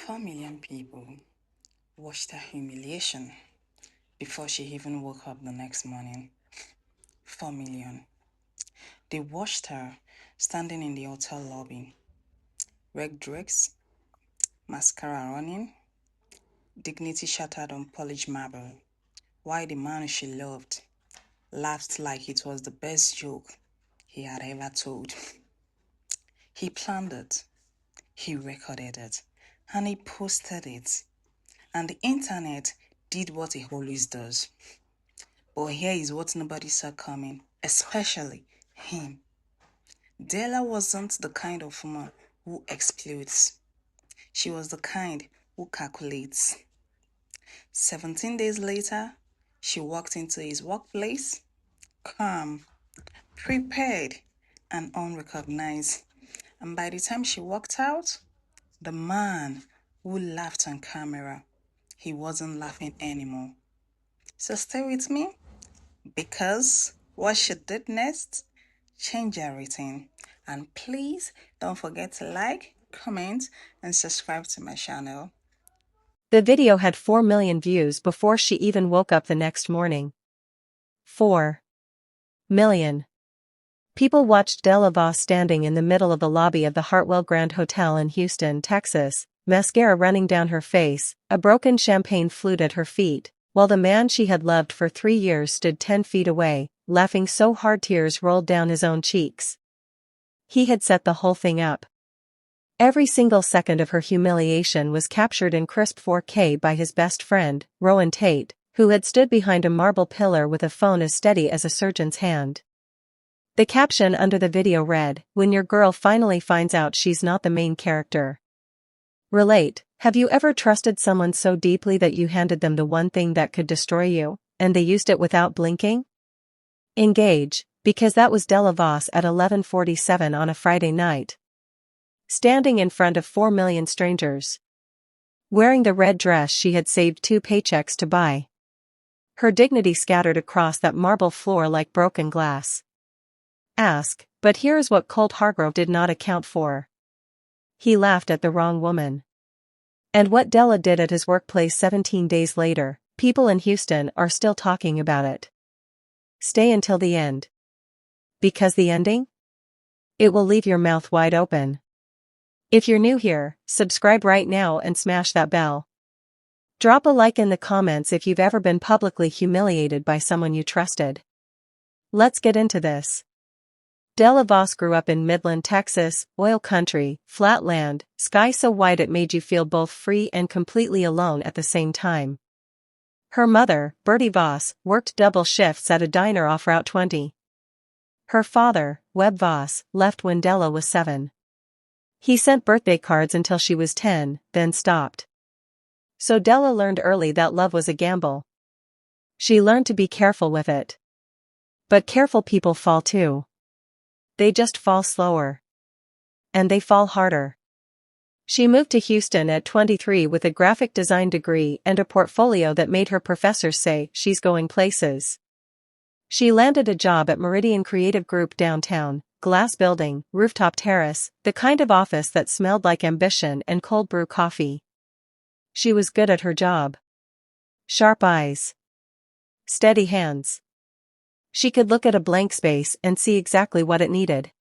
4 million people watched her humiliation before she even woke up the next morning. 4 million. They watched her standing in the hotel lobby, red dress, mascara running, dignity shattered on polished marble, while the man she loved laughed like it was the best joke he had ever told. He planned it, he recorded it, and he posted it. And the internet did what it always does. But here is what nobody saw coming, especially him. Della wasn't the kind of woman who explodes. She was the kind who calculates. 17 days later, she walked into his workplace, calm, prepared, and unrecognized. And by the time she walked out, the man who laughed on camera, he wasn't laughing anymore. So stay with me, because what she did next changed everything. And please don't forget to like, comment, and subscribe to my channel. The video had 4 million views before she even woke up the next morning. 4 million. People watched Della Voss standing in the middle of the lobby of the Hartwell Grand Hotel in Houston, Texas, mascara running down her face, a broken champagne flute at her feet, while the man she had loved for 3 years stood 10 feet away, laughing so hard tears rolled down his own cheeks. He had set the whole thing up. Every single second of her humiliation was captured in crisp 4K by his best friend, Rowan Tate, who had stood behind a marble pillar with a phone as steady as a surgeon's hand. The caption under the video read, "When your girl finally finds out she's not the main character." Relate. Have you ever trusted someone so deeply that you handed them the one thing that could destroy you, and they used it without blinking? Engage, because that was Della Voss at 11:47 on a Friday night. Standing in front of 4 million strangers. Wearing the red dress she had saved 2 paychecks to buy. Her dignity scattered across that marble floor like broken glass. But here is what Colt Hargrove did not account for. He laughed at the wrong woman. And what Della did at his workplace 17 days later, people in Houston are still talking about it. Stay until the end. Because the ending? It will leave your mouth wide open. If you're new here, subscribe right now and smash that bell. Drop a like in the comments if you've ever been publicly humiliated by someone you trusted. Let's get into this. Della Voss grew up in Midland, Texas, oil country, flat land, sky so wide it made you feel both free and completely alone at the same time. Her mother, Bertie Voss, worked double shifts at a diner off Route 20. Her father, Webb Voss, left when Della was 7. He sent birthday cards until she was 10, then stopped. So Della learned early that love was a gamble. She learned to be careful with it. But careful people fall too. They just fall slower. And they fall harder. She moved to Houston at 23 with a graphic design degree and a portfolio that made her professors say she's going places. She landed a job at Meridian Creative Group downtown, glass building, rooftop terrace, the kind of office that smelled like ambition and cold brew coffee. She was good at her job. Sharp eyes. Steady hands. She could look at a blank space and see exactly what it needed.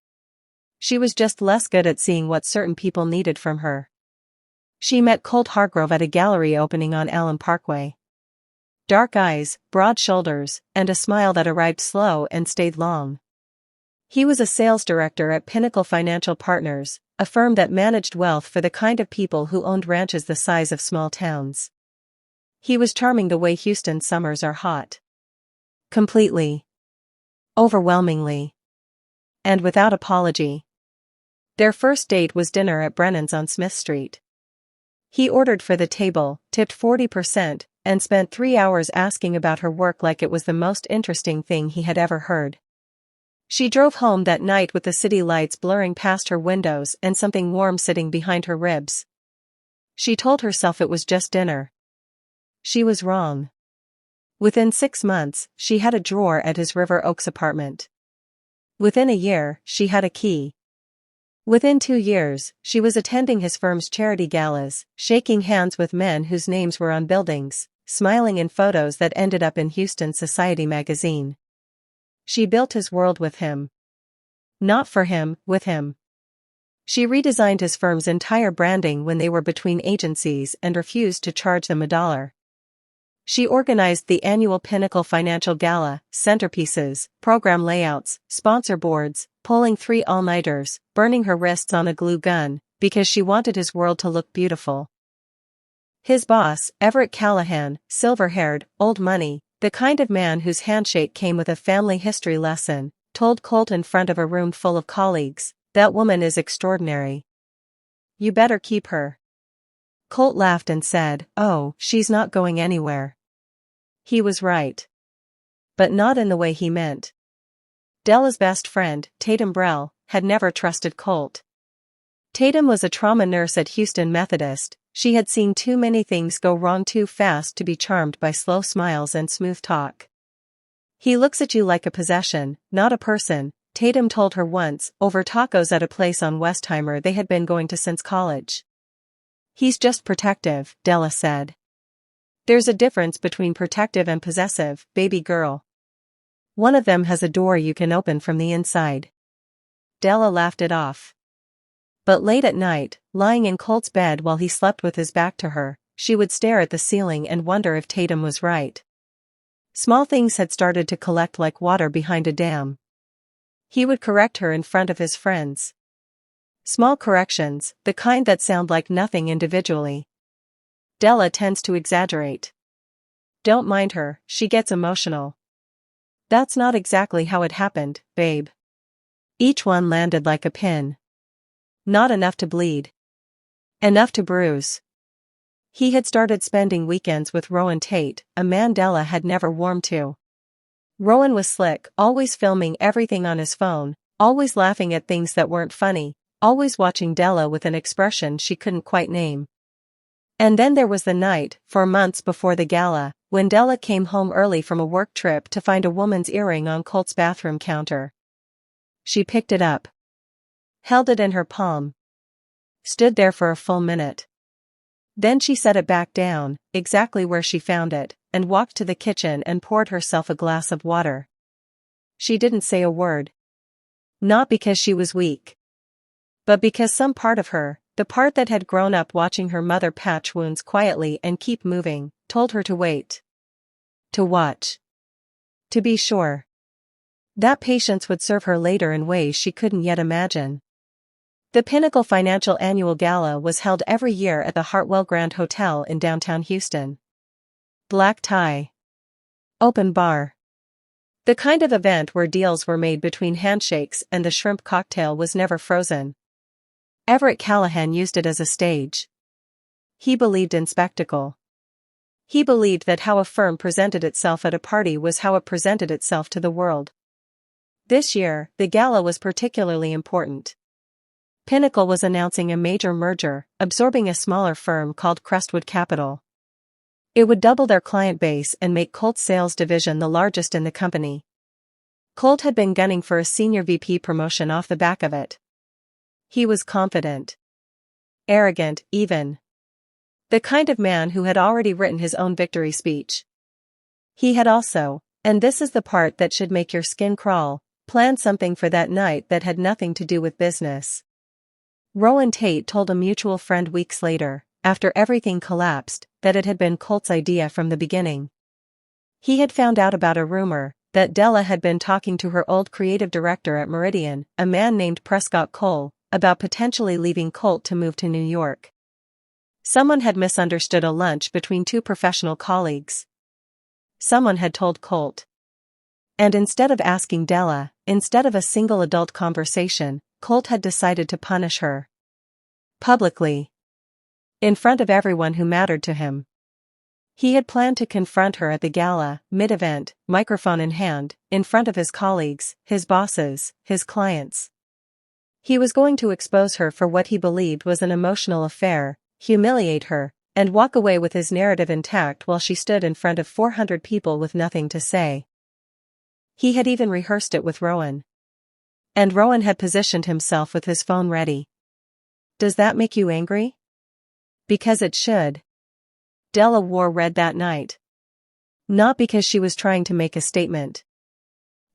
She was just less good at seeing what certain people needed from her. She met Colt Hargrove at a gallery opening on Allen Parkway. Dark eyes, broad shoulders, and a smile that arrived slow and stayed long. He was a sales director at Pinnacle Financial Partners, a firm that managed wealth for the kind of people who owned ranches the size of small towns. He was charming the way Houston summers are hot. Completely. Overwhelmingly. And without apology. Their first date was dinner at Brennan's on Smith Street. He ordered for the table, tipped 40%, and spent 3 hours asking about her work like it was the most interesting thing he had ever heard. She drove home that night with the city lights blurring past her windows and something warm sitting behind her ribs. She told herself it was just dinner. She was wrong. Within 6 months, she had a drawer at his River Oaks apartment. Within a year, she had a key. Within 2 years, she was attending his firm's charity galas, shaking hands with men whose names were on buildings, smiling in photos that ended up in Houston Society magazine. She built his world with him. Not for him, with him. She redesigned his firm's entire branding when they were between agencies and refused to charge them $1. She organized the annual Pinnacle Financial Gala, centerpieces, program layouts, sponsor boards, pulling 3 all-nighters, burning her wrists on a glue gun, because she wanted his world to look beautiful. His boss, Everett Callahan, silver-haired, old money, the kind of man whose handshake came with a family history lesson, told Colt in front of a room full of colleagues, "That woman is extraordinary. You better keep her." Colt laughed and said, "Oh, she's not going anywhere." He was right. But not in the way he meant. Della's best friend, Tatum Brell, had never trusted Colt. Tatum was a trauma nurse at Houston Methodist. She had seen too many things go wrong too fast to be charmed by slow smiles and smooth talk. "He looks at you like a possession, not a person," Tatum told her once, over tacos at a place on Westheimer they had been going to since college. "He's just protective," Della said. "There's a difference between protective and possessive, baby girl. One of them has a door you can open from the inside." Della laughed it off. But late at night, lying in Colt's bed while he slept with his back to her, she would stare at the ceiling and wonder if Tatum was right. Small things had started to collect like water behind a dam. He would correct her in front of his friends. Small corrections, the kind that sound like nothing individually. Della tends to exaggerate. "Don't mind her, she gets emotional." "That's not exactly how it happened, babe. Each one landed like a pin. Not enough to bleed. Enough to bruise." He had started spending weekends with Rowan Tate, a man Della had never warmed to. Rowan was slick, always filming everything on his phone, always laughing at things that weren't funny, always watching Della with an expression she couldn't quite name. And then there was the night, 4 months before the gala, when Della came home early from a work trip to find a woman's earring on Colt's bathroom counter. She picked it up. Held it in her palm. Stood there for a full minute. Then she set it back down, exactly where she found it, and walked to the kitchen and poured herself a glass of water. She didn't say a word. Not because she was weak. But because some part of her, the part that had grown up watching her mother patch wounds quietly and keep moving, told her to wait. To watch. To be sure. That patience would serve her later in ways she couldn't yet imagine. The Pinnacle Financial Annual Gala was held every year at the Hartwell Grand Hotel in downtown Houston. Black tie. Open bar. The kind of event where deals were made between handshakes and the shrimp cocktail was never frozen. Everett Callahan used it as a stage. He believed in spectacle. He believed that how a firm presented itself at a party was how it presented itself to the world. This year, the gala was particularly important. Pinnacle was announcing a major merger, absorbing a smaller firm called Crestwood Capital. It would double their client base and make Colt's sales division the largest in the company. Colt had been gunning for a senior VP promotion off the back of it. He was confident. Arrogant, even. The kind of man who had already written his own victory speech. He had also, and this is the part that should make your skin crawl, planned something for that night that had nothing to do with business. Rowan Tate told a mutual friend weeks later, after everything collapsed, that it had been Colt's idea from the beginning. He had found out about a rumor that Della had been talking to her old creative director at Meridian, a man named Prescott Cole, about potentially leaving Colt to move to New York. Someone had misunderstood a lunch between 2 professional colleagues. Someone had told Colt. And instead of asking Della, instead of a single adult conversation, Colt had decided to punish her. Publicly. In front of everyone who mattered to him. He had planned to confront her at the gala, mid-event, microphone in hand, in front of his colleagues, his bosses, his clients. He was going to expose her for what he believed was an emotional affair, humiliate her, and walk away with his narrative intact while she stood in front of 400 people with nothing to say. He had even rehearsed it with Rowan. And Rowan had positioned himself with his phone ready. Does that make you angry? Because it should. Della wore red that night. Not because she was trying to make a statement.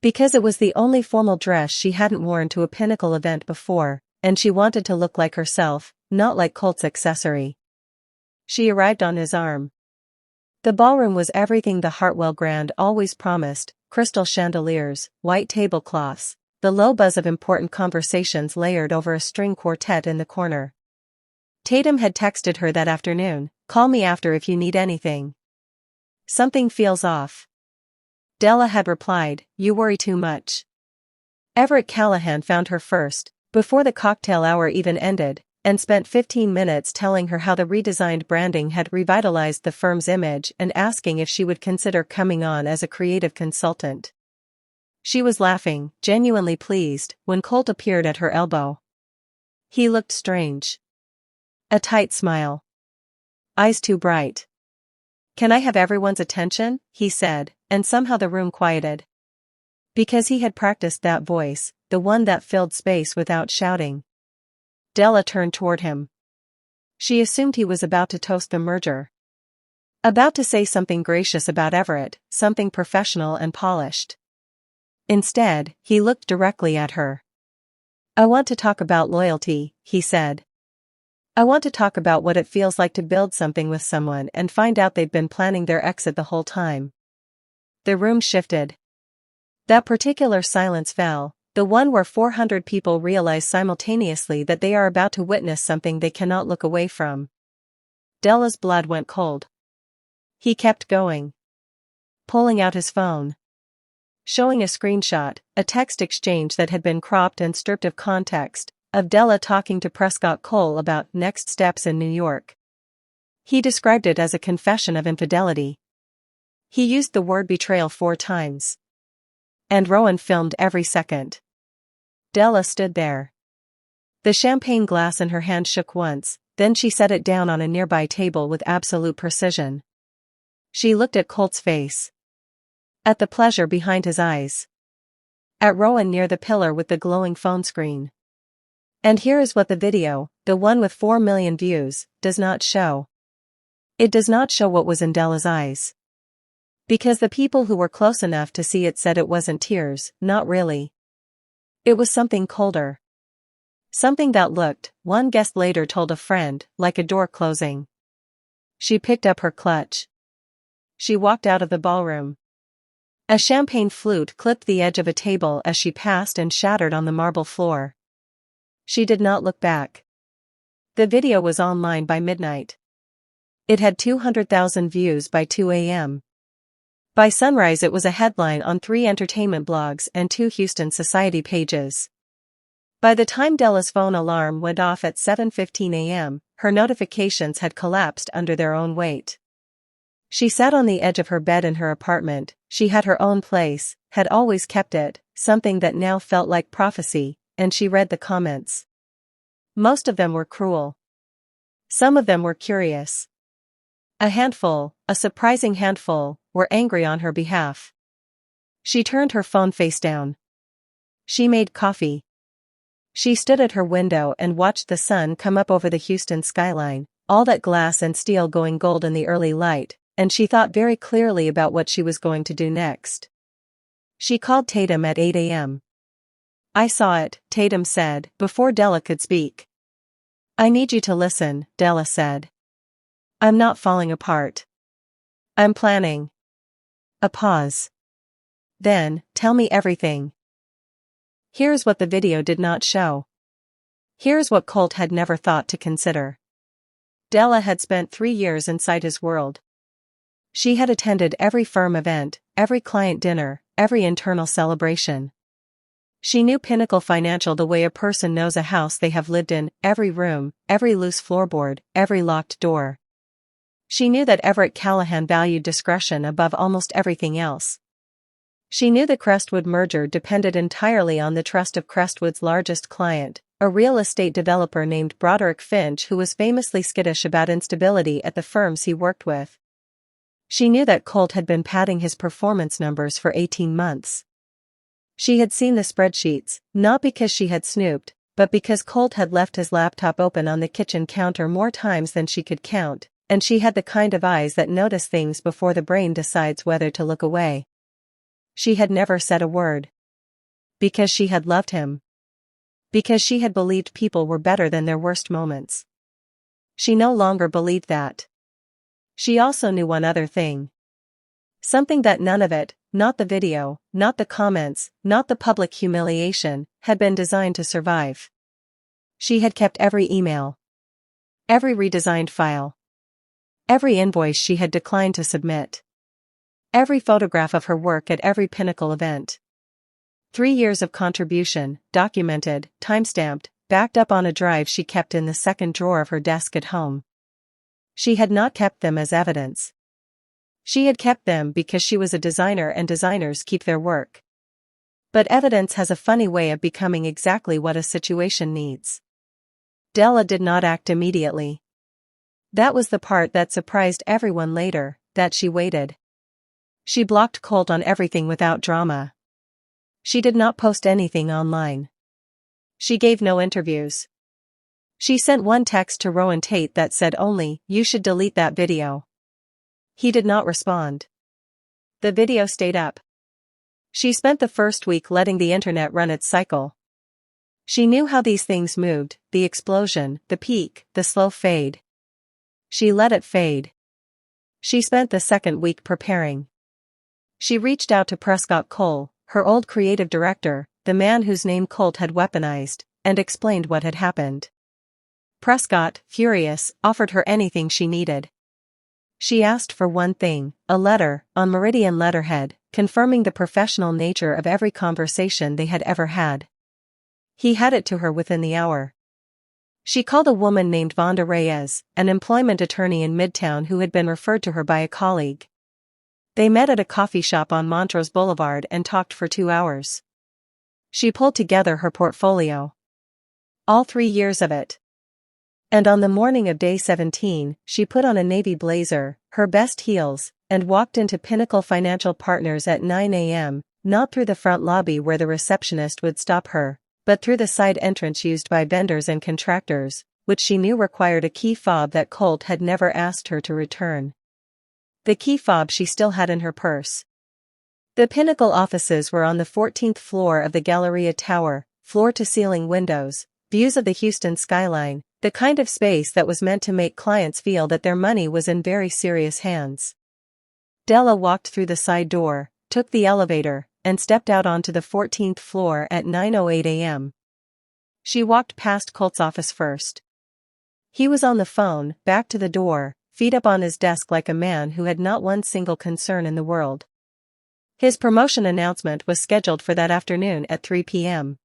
Because it was the only formal dress she hadn't worn to a pinnacle event before, and she wanted to look like herself, not like Colt's accessory. She arrived on his arm. The ballroom was everything the Hartwell Grand always promised: crystal chandeliers, white tablecloths, the low buzz of important conversations layered over a string quartet in the corner. Tatum had texted her that afternoon, "Call me after if you need anything. Something feels off." Della had replied, "You worry too much." Everett Callahan found her first, before the cocktail hour even ended, and spent 15 minutes telling her how the redesigned branding had revitalized the firm's image and asking if she would consider coming on as a creative consultant. She was laughing, genuinely pleased, when Colt appeared at her elbow. He looked strange. A tight smile. Eyes too bright. "Can I have everyone's attention?" he said, and somehow the room quieted. Because he had practiced that voice, the one that filled space without shouting. Della turned toward him. She assumed he was about to toast the merger. About to say something gracious about Everett, something professional and polished. Instead, he looked directly at her. "I want to talk about loyalty," he said. "I want to talk about what it feels like to build something with someone and find out they've been planning their exit the whole time." The room shifted. That particular silence fell, the one where 400 people realize simultaneously that they are about to witness something they cannot look away from. Della's blood went cold. He kept going. Pulling out his phone. Showing a screenshot, a text exchange that had been cropped and stripped of context, of Della talking to Prescott Cole about next steps in New York. He described it as a confession of infidelity. He used the word betrayal 4 times. And Rowan filmed every second. Della stood there. The champagne glass in her hand shook once, then she set it down on a nearby table with absolute precision. She looked at Colt's face. At the pleasure behind his eyes. At Rowan near the pillar with the glowing phone screen. And here is what the video, the one with 4 million views, does not show. It does not show what was in Della's eyes. Because the people who were close enough to see it said it wasn't tears, not really. It was something colder. Something that looked, one guest later told a friend, like a door closing. She picked up her clutch. She walked out of the ballroom. A champagne flute clipped the edge of a table as she passed and shattered on the marble floor. She did not look back. The video was online by midnight. It had 200,000 views by 2 a.m. By sunrise it was a headline on 3 entertainment blogs and 2 Houston Society pages. By the time Della's phone alarm went off at 7:15 a.m., her notifications had collapsed under their own weight. She sat on the edge of her bed in her apartment. She had her own place, had always kept it, something that now felt like prophecy, and she read the comments. Most of them were cruel. Some of them were curious. A handful, a surprising handful, were angry on her behalf. She turned her phone face down. She made coffee. She stood at her window and watched the sun come up over the Houston skyline, all that glass and steel going gold in the early light, and she thought very clearly about what she was going to do next. She called Tatum at 8 a.m. "I saw it," Tatum said, before Della could speak. "I need you to listen," Della said. "I'm not falling apart. I'm planning." A pause. Then, "Tell me everything." Here's what the video did not show. Here's what Colt had never thought to consider. Della had spent 3 years inside his world. She had attended every firm event, every client dinner, every internal celebration. She knew Pinnacle Financial the way a person knows a house they have lived in, every room, every loose floorboard, every locked door. She knew that Everett Callahan valued discretion above almost everything else. She knew the Crestwood merger depended entirely on the trust of Crestwood's largest client, a real estate developer named Broderick Finch, who was famously skittish about instability at the firms he worked with. She knew that Colt had been padding his performance numbers for 18 months. She had seen the spreadsheets, not because she had snooped, but because Colt had left his laptop open on the kitchen counter more times than she could count, and she had the kind of eyes that notice things before the brain decides whether to look away. She had never said a word. Because she had loved him. Because she had believed people were better than their worst moments. She no longer believed that. She also knew one other thing. Something that none of it, not the video, not the comments, not the public humiliation, had been designed to survive. She had kept every email. Every redesigned file. Every invoice she had declined to submit. Every photograph of her work at every Pinnacle event. 3 years of contribution, documented, timestamped, backed up on a drive she kept in the second drawer of her desk at home. She had not kept them as evidence. She had kept them because she was a designer and designers keep their work. But evidence has a funny way of becoming exactly what a situation needs. Della did not act immediately. That was the part that surprised everyone later, that she waited. She blocked Colt on everything without drama. She did not post anything online. She gave no interviews. She sent one text to Rowan Tate that said only, "You should delete that video." He did not respond. The video stayed up. She spent the first week letting the internet run its cycle. She knew how these things moved, the explosion, the peak, the slow fade. She let it fade. She spent the second week preparing. She reached out to Prescott Cole, her old creative director, the man whose name Colt had weaponized, and explained what had happened. Prescott, furious, offered her anything she needed. She asked for one thing, a letter, on Meridian letterhead, confirming the professional nature of every conversation they had ever had. He had it to her within the hour. She called a woman named Vonda Reyes, an employment attorney in Midtown who had been referred to her by a colleague. They met at a coffee shop on Montrose Boulevard and talked for 2 hours. She pulled together her portfolio. All 3 years of it. And on the morning of day 17, she put on a navy blazer, her best heels, and walked into Pinnacle Financial Partners at 9 a.m., not through the front lobby where the receptionist would stop her, but through the side entrance used by vendors and contractors, which she knew required a key fob that Colt had never asked her to return. The key fob she still had in her purse. The Pinnacle offices were on the 14th floor of the Galleria Tower, floor-to-ceiling windows, views of the Houston skyline, the kind of space that was meant to make clients feel that their money was in very serious hands. Della walked through the side door, took the elevator, and stepped out onto the 14th floor at 9:08 a.m. She walked past Colt's office first. He was on the phone, back to the door, feet up on his desk like a man who had not one single concern in the world. His promotion announcement was scheduled for that afternoon at 3 p.m.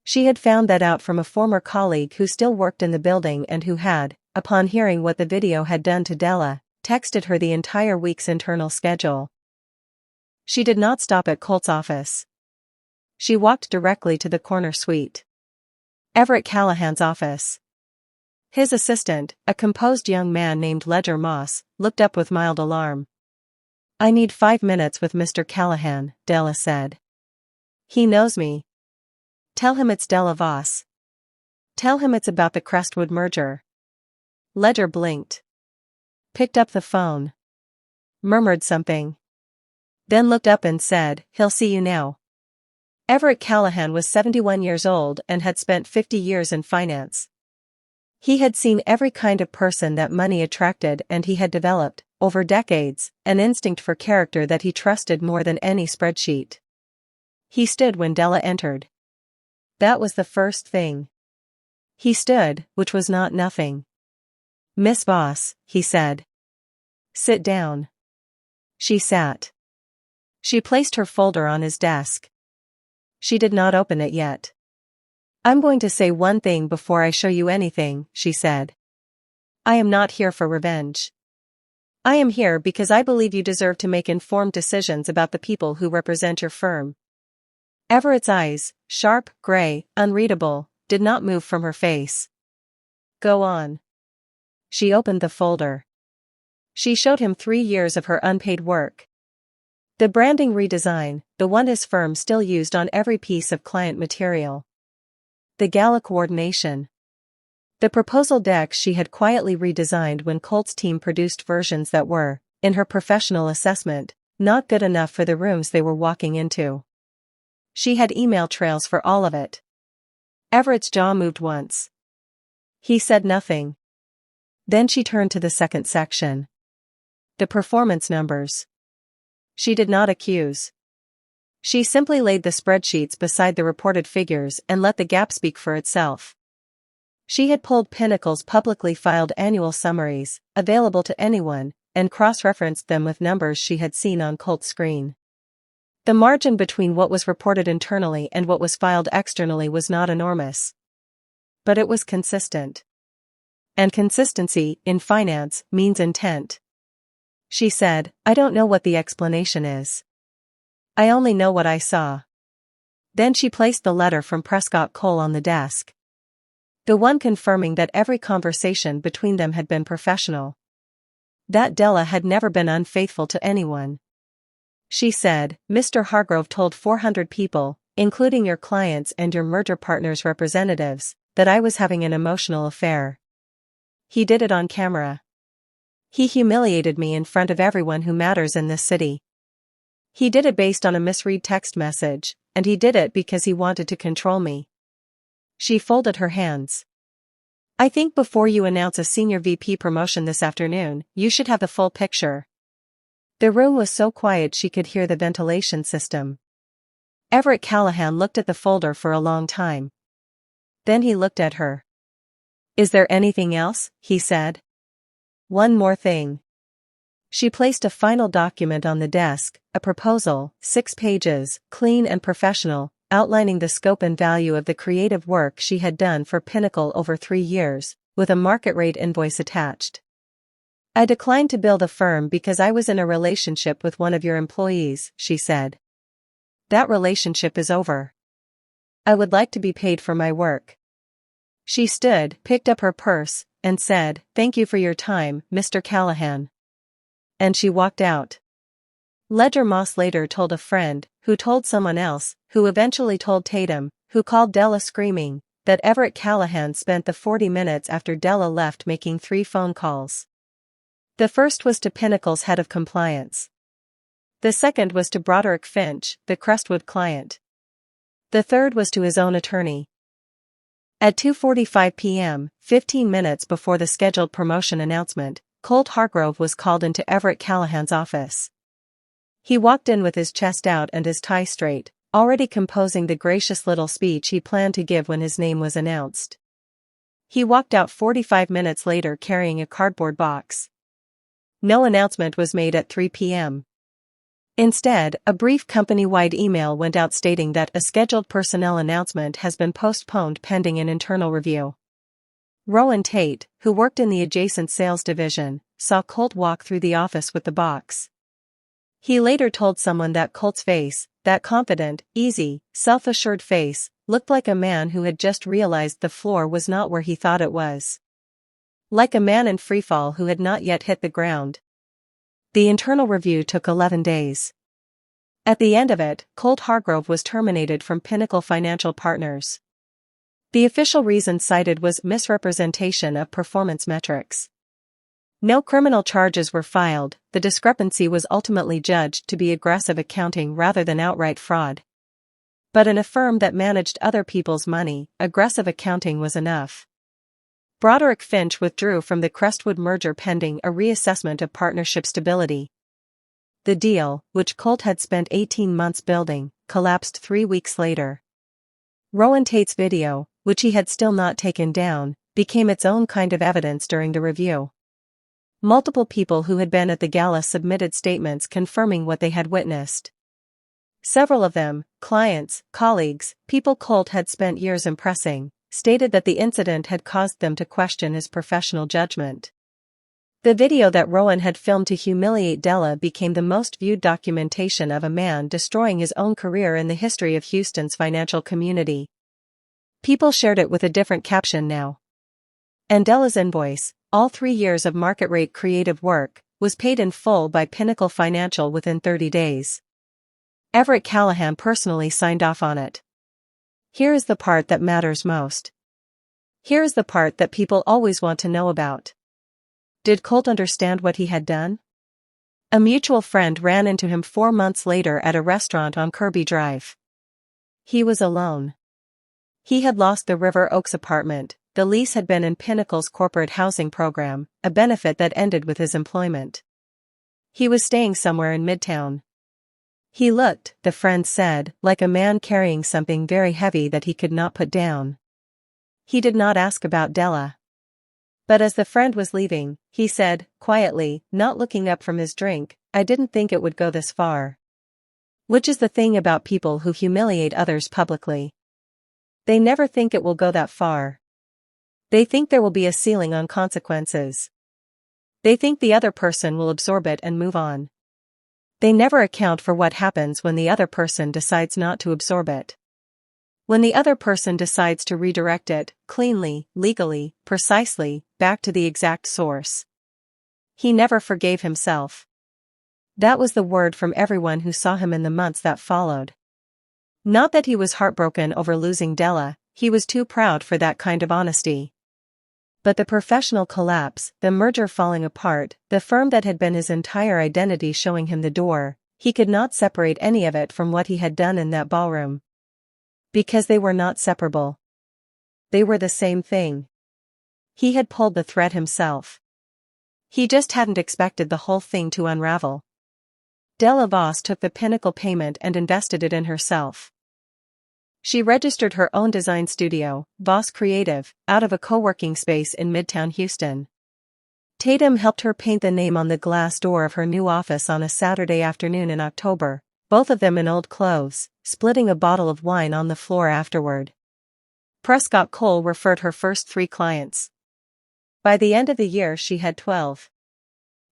She had found that out from a former colleague who still worked in the building and who had, upon hearing what the video had done to Della, texted her the entire week's internal schedule. She did not stop at Colt's office. She walked directly to the corner suite. Everett Callahan's office. His assistant, a composed young man named Ledger Moss, looked up with mild alarm. "I need 5 minutes with Mr. Callahan," Della said. "He knows me. Tell him it's Della Voss. Tell him it's about the Crestwood merger." Ledger blinked. Picked up the phone. Murmured something. Then looked up and said, "He'll see you now." Everett Callahan was 71 years old and had spent 50 years in finance. He had seen every kind of person that money attracted, and he had developed, over decades, an instinct for character that he trusted more than any spreadsheet. He stood when Della entered. That was the first thing. He stood, which was not nothing. "Miss Voss," he said. "Sit down." She sat. She placed her folder on his desk. She did not open it yet. "I'm going to say one thing before I show you anything," she said. "I am not here for revenge. I am here because I believe you deserve to make informed decisions about the people who represent your firm." Everett's eyes, sharp, gray, unreadable, did not move from her face. "Go on." She opened the folder. She showed him 3 years of her unpaid work. The branding redesign, the one his firm still used on every piece of client material. The gala coordination. The proposal deck she had quietly redesigned when Colt's team produced versions that were, in her professional assessment, not good enough for the rooms they were walking into. She had email trails for all of it. Everett's jaw moved once. He said nothing. Then she turned to the second section. The performance numbers. She did not accuse. She simply laid the spreadsheets beside the reported figures and let the gap speak for itself. She had pulled Pinnacle's publicly filed annual summaries, available to anyone, and cross-referenced them with numbers she had seen on Colt's screen. The margin between what was reported internally and what was filed externally was not enormous. But it was consistent. And consistency, in finance, means intent. She said, "I don't know what the explanation is. I only know what I saw." Then she placed the letter from Prescott Cole on the desk. The one confirming that every conversation between them had been professional. That Della had never been unfaithful to anyone. She said, "Mr. Hargrove told 400 people, including your clients and your merger partners' representatives, that I was having an emotional affair. He did it on camera. He humiliated me in front of everyone who matters in this city. He did it based on a misread text message, and he did it because he wanted to control me." She folded her hands. "I think before you announce a senior VP promotion this afternoon, you should have the full picture." The room was so quiet she could hear the ventilation system. Everett Callahan looked at the folder for a long time. Then he looked at her. "Is there anything else?" he said. "One more thing." She placed a final document on the desk, a proposal, 6 pages, clean and professional, outlining the scope and value of the creative work she had done for Pinnacle over 3 years, with a market rate invoice attached. "I declined to bill the firm because I was in a relationship with one of your employees," she said. "That relationship is over. I would like to be paid for my work." She stood, picked up her purse, and said, "Thank you for your time, Mr. Callahan." And she walked out. Ledger Moss later told a friend, who told someone else, who eventually told Tatum, who called Della screaming, that Everett Callahan spent the 40 minutes after Della left making 3 phone calls. The first was to Pinnacle's head of compliance. The second was to Broderick Finch, the Crestwood client. The third was to his own attorney. At 2:45 p.m., 15 minutes before the scheduled promotion announcement, Colt Hargrove was called into Everett Callahan's office. He walked in with his chest out and his tie straight, already composing the gracious little speech he planned to give when his name was announced. He walked out 45 minutes later carrying a cardboard box. No announcement was made at 3 p.m. Instead, a brief company-wide email went out stating that a scheduled personnel announcement has been postponed pending an internal review. Rowan Tate, who worked in the adjacent sales division, saw Colt walk through the office with the box. He later told someone that Colt's face, that confident, easy, self-assured face, looked like a man who had just realized the floor was not where he thought it was. Like a man in freefall who had not yet hit the ground. The internal review took 11 days. At the end of it, Colt Hargrove was terminated from Pinnacle Financial Partners. The official reason cited was misrepresentation of performance metrics. No criminal charges were filed. The discrepancy was ultimately judged to be aggressive accounting rather than outright fraud. But in a firm that managed other people's money, aggressive accounting was enough. Broderick Finch withdrew from the Crestwood merger pending a reassessment of partnership stability. The deal, which Colt had spent 18 months building, collapsed 3 weeks later. Rowan Tate's video, which he had still not taken down, became its own kind of evidence during the review. Multiple people who had been at the gala submitted statements confirming what they had witnessed. Several of them, clients, colleagues, people Colt had spent years impressing, stated that the incident had caused them to question his professional judgment. The video that Rowan had filmed to humiliate Della became the most viewed documentation of a man destroying his own career in the history of Houston's financial community. People shared it with a different caption now. And Della's invoice, all 3 years of market rate creative work, was paid in full by Pinnacle Financial within 30 days. Everett Callahan personally signed off on it. Here is the part that matters most. Here is the part that people always want to know about. Did Colt understand what he had done? A mutual friend ran into him 4 months later at a restaurant on Kirby Drive. He was alone. He had lost the River Oaks apartment. The lease had been in Pinnacle's corporate housing program, a benefit that ended with his employment. He was staying somewhere in Midtown. He looked, the friend said, like a man carrying something very heavy that he could not put down. He did not ask about Della. But as the friend was leaving, he said, quietly, not looking up from his drink, I didn't think it would go this far. Which is the thing about people who humiliate others publicly. They never think it will go that far. They think there will be a ceiling on consequences. They think the other person will absorb it and move on. They never account for what happens when the other person decides not to absorb it. When the other person decides to redirect it, cleanly, legally, precisely, back to the exact source. He never forgave himself. That was the word from everyone who saw him in the months that followed. Not that he was heartbroken over losing Della, he was too proud for that kind of honesty. But the professional collapse, the merger falling apart, the firm that had been his entire identity showing him the door, he could not separate any of it from what he had done in that ballroom. Because they were not separable. They were the same thing. He had pulled the thread himself. He just hadn't expected the whole thing to unravel. Della Voss took the Pinnacle payment and invested it in herself. She registered her own design studio, Voss Creative, out of a co-working space in Midtown Houston. Tatum helped her paint the name on the glass door of her new office on a Saturday afternoon in October, both of them in old clothes, splitting a bottle of wine on the floor afterward. Prescott Cole referred her first 3 clients. By the end of the year she had 12.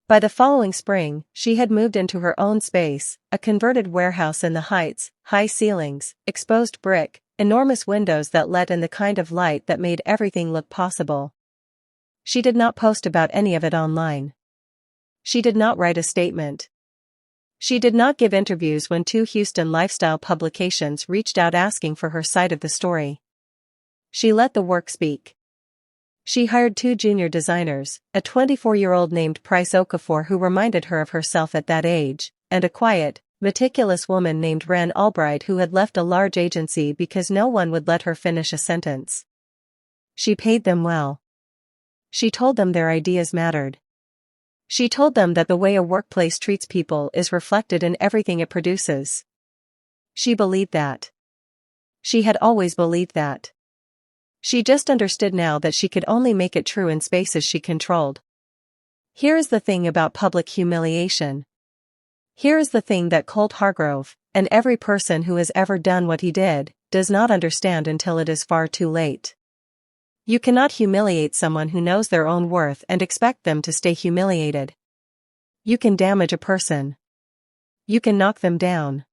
By the following spring, she had moved into her own space, a converted warehouse in the Heights, high ceilings, exposed brick, enormous windows that let in the kind of light that made everything look possible. She did not post about any of it online. She did not write a statement. She did not give interviews when 2 Houston lifestyle publications reached out asking for her side of the story. She let the work speak. She hired 2 junior designers, a 24-year-old named Price Okafor who reminded her of herself at that age, and a quiet, meticulous woman named Ran Albright who had left a large agency because no one would let her finish a sentence. She paid them well. She told them their ideas mattered. She told them that the way a workplace treats people is reflected in everything it produces. She believed that. She had always believed that. She just understood now that she could only make it true in spaces she controlled. Here is the thing about public humiliation. Here is the thing that Colt Hargrove, and every person who has ever done what he did, does not understand until it is far too late. You cannot humiliate someone who knows their own worth and expect them to stay humiliated. You can damage a person. You can knock them down.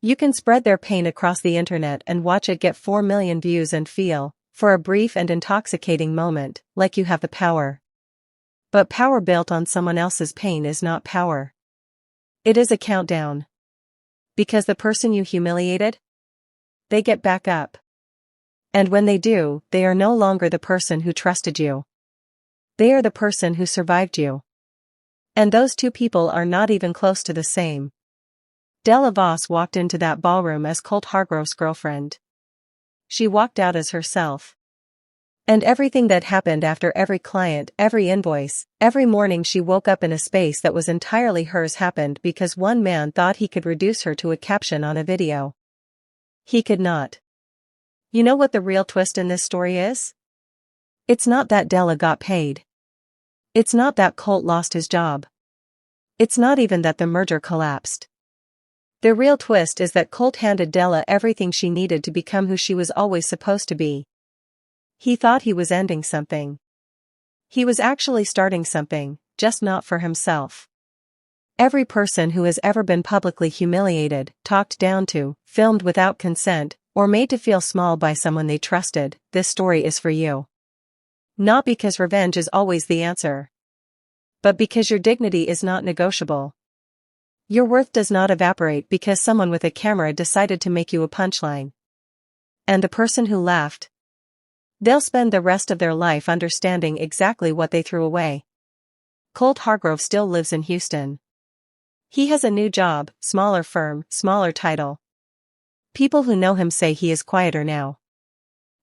You can spread their pain across the internet and watch it get 4 million views and feel, for a brief and intoxicating moment, like you have the power. But power built on someone else's pain is not power. It is a countdown. Because the person you humiliated? They get back up. And when they do, they are no longer the person who trusted you. They are the person who survived you. And those 2 people are not even close to the same. Della Voss walked into that ballroom as Colt Hargrove's girlfriend. She walked out as herself. And everything that happened after every client, every invoice, every morning she woke up in a space that was entirely hers happened because one man thought he could reduce her to a caption on a video. He could not. You know what the real twist in this story is? It's not that Della got paid. It's not that Colt lost his job. It's not even that the merger collapsed. The real twist is that Colt handed Della everything she needed to become who she was always supposed to be. He thought he was ending something. He was actually starting something, just not for himself. Every person who has ever been publicly humiliated, talked down to, filmed without consent, or made to feel small by someone they trusted, this story is for you. Not because revenge is always the answer. But because your dignity is not negotiable. Your worth does not evaporate because someone with a camera decided to make you a punchline. And the person who laughed, they'll spend the rest of their life understanding exactly what they threw away. Colt Hargrove still lives in Houston. He has a new job, smaller firm, smaller title. People who know him say he is quieter now.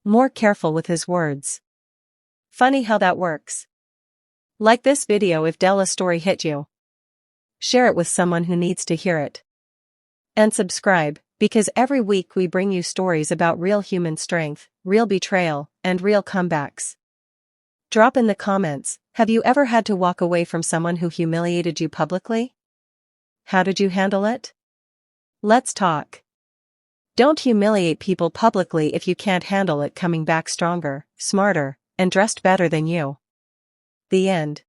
More careful with his words. Funny how that works. Like this video if Della's story hit you. Share it with someone who needs to hear it. And subscribe, because every week we bring you stories about real human strength, real betrayal, and real comebacks. Drop in the comments, have you ever had to walk away from someone who humiliated you publicly? How did you handle it? Let's talk. Don't humiliate people publicly if you can't handle it coming back stronger, smarter, and dressed better than you. The end.